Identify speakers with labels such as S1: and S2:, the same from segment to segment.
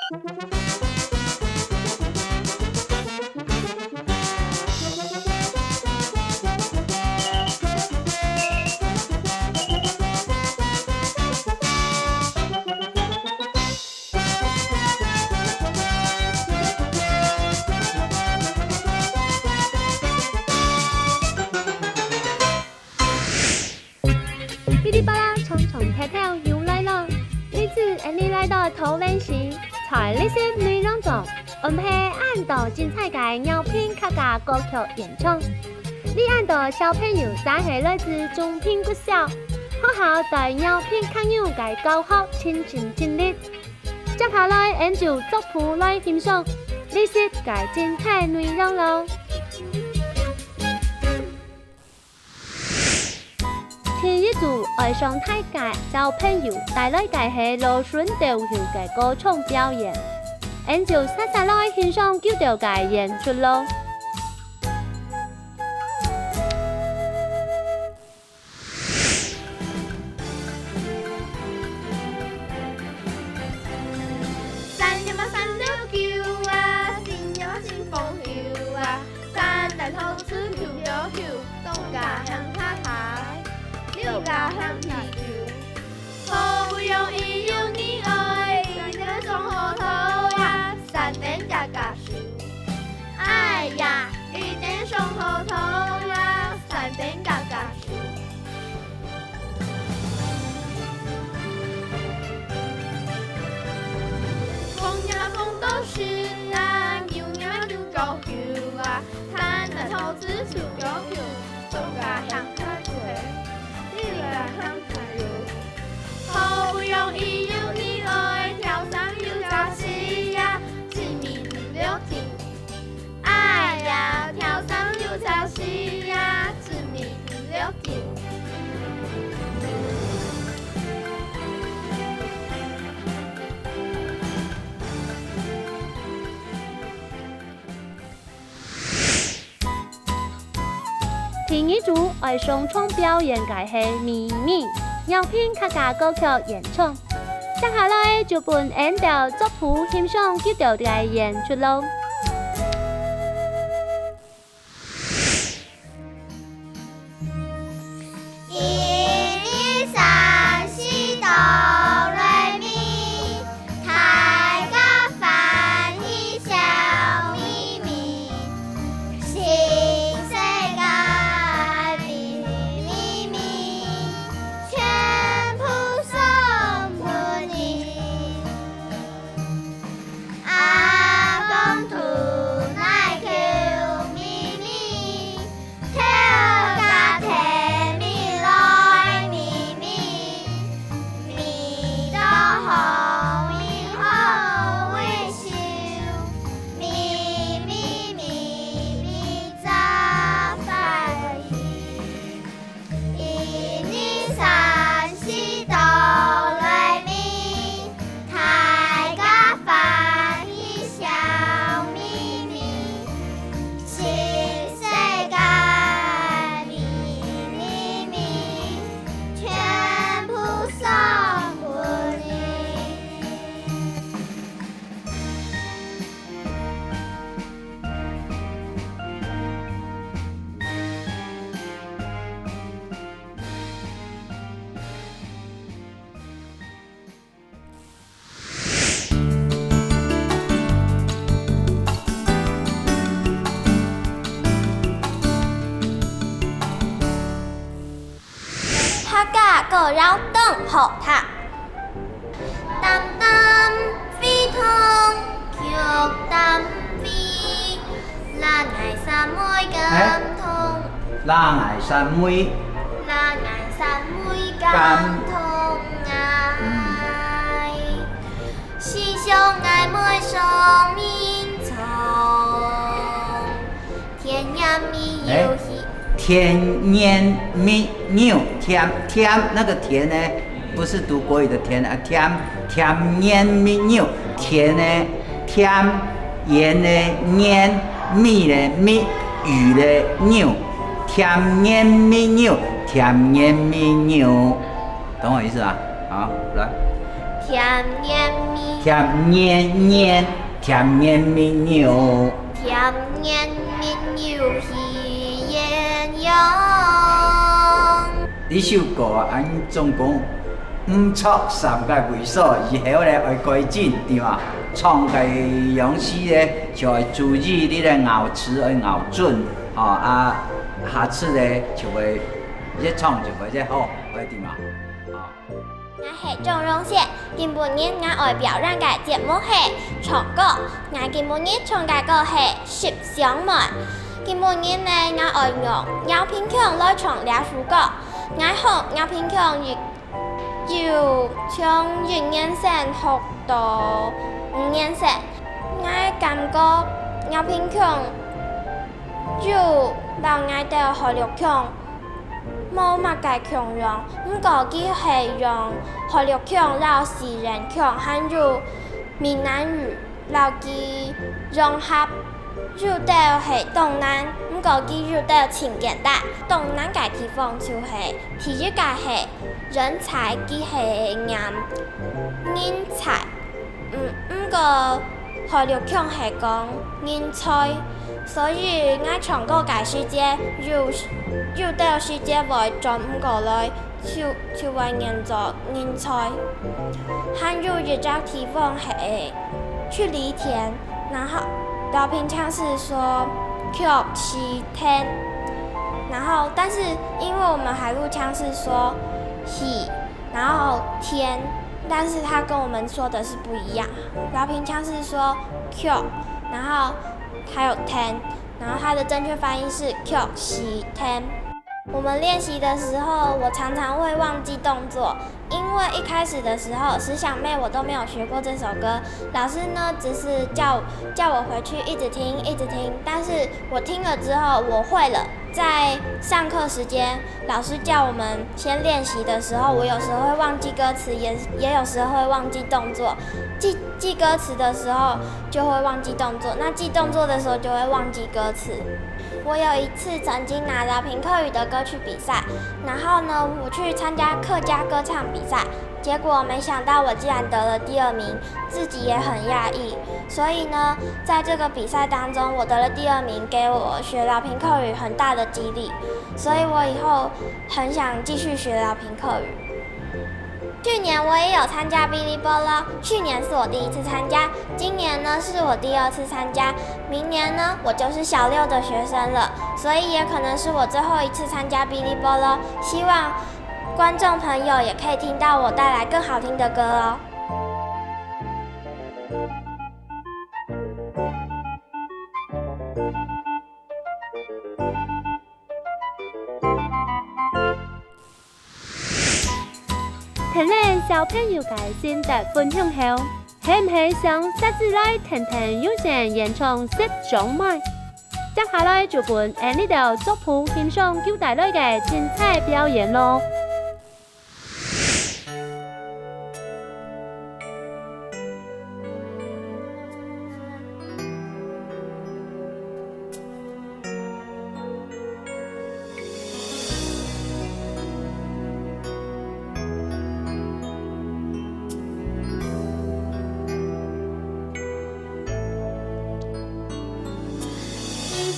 S1: 噼里啪啦，冲冲跳跳又来了。这次你来到桃园市，在历史内容中，安排按到精彩的药品客家歌曲演唱。你按到小朋友在是来自中品国小，学校对药品客友的教学亲情尽力。接下来按照族谱来欣赏历史的精彩内容咯。第一组爱上太界小朋友带来的是芦笋调戏的歌唱表演，按照接下来欣赏九条的演出咯。
S2: 三呀嘛三六九啊，新呀嘛新风球啊，三大头出球了球，东家向他抬。六家向地球，好不容易有你爱，你送好头呀，三点加加数。哎呀，一点送好头呀，三点加加数。风呀风都是啊，牛呀牛高球啊，看那头子手高球，东家向他抬。好不容易有你来，跳上又跳西呀，志明了情。哎呀，跳上又跳西呀，志明了情。
S1: 第一组爱上冲表演的是咪咪。药品客家歌曲演唱，接下来就伴按照族谱欣赏九条的演出咯。
S2: 个绕灯好他，淡淡飞通腳淡飛，難捱三妹咁痛，
S3: 難捱三妹，
S2: 難捱三妹咁痛捱，是相愛妹上面從，甜言蜜語。
S3: 甜言蜜语，甜那个甜呢，不是读国语的甜啊，甜言蜜语，甜呢甜，言呢言，蜜呢蜜，语呢语，甜言蜜语，甜言蜜语，懂我意思吧？好，来。
S2: 甜黏米，
S3: 甜黏黏，甜绵绵牛，
S2: 甜黏绵牛喜艳阳。
S3: 呢首歌啊，总共5撮3个位数，以后咧会改进，对嘛？唱个样式咧，就会注意你咧咬词会咬准，吼啊，下次咧就会越唱就会越好，会对嘛？
S2: 我是钟荣宪，今晡日我会表演嘅节目是唱歌。我今晡日唱嘅歌是《十相门》。今晡日呢，我会用姚平强来唱两首歌。我学姚平强由从1年生学到5年生。我感觉姚平强就让我哋学了强。冇乜嘅強用，不過佢係用學歷強、然後詩人強，還有閩南語，然後佢融合入到係東南，不過佢入到情簡單。東南嘅地方就係第一個係人才，佢係人才，不過學歷強係講人才。所以我唱歌嘅時間有到時間會轉唔過來，就會認作人才。還有一個地方係去犁田，然後老平常是說腳西田，然後但是因為我們海陸腔是說西，然後田，但是他跟我們說的是不一樣。老平腔是說腳，然後還有 ten， 然後它的正確發音是 q 西 ten。我們練習的時候，我常常會忘記動作，因為一開始的時候，十想妹我都沒有學過這首歌，老師呢只是叫我回去一直聽，但是我聽了之後我會了。在上課時間，老師叫我們先練習的時候，我有時候會忘記歌詞，也有時候會忘記動作。記歌詞的時候就會忘記動作，那記動作的時候就會忘記歌詞。我有一次曾經拿了評客語的歌曲比賽，然後呢，我去參加客家歌唱比賽，結果沒想到我竟然得了第2名，自己也很訝異。所以呢，在這個比賽當中，我得了第2名，給我學了評客語很大的激勵，所以我以後很想繼續學了評客語。去年我也有參加嗶哩啵咯，去年是我第1次參加，今年呢是我第2次參加，明年呢我就是小6的學生了，所以也可能是我最後1次參加嗶哩啵咯。希望觀眾朋友也可以聽到我帶來更好聽的歌哦。
S1: 聽了小朋友嘅心得分享後，係唔係想下次來聽聽有線演唱《十相妹》？接下來就伴呢度族譜欣賞佢帶來嘅精彩表演咯。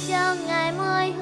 S2: 相愛每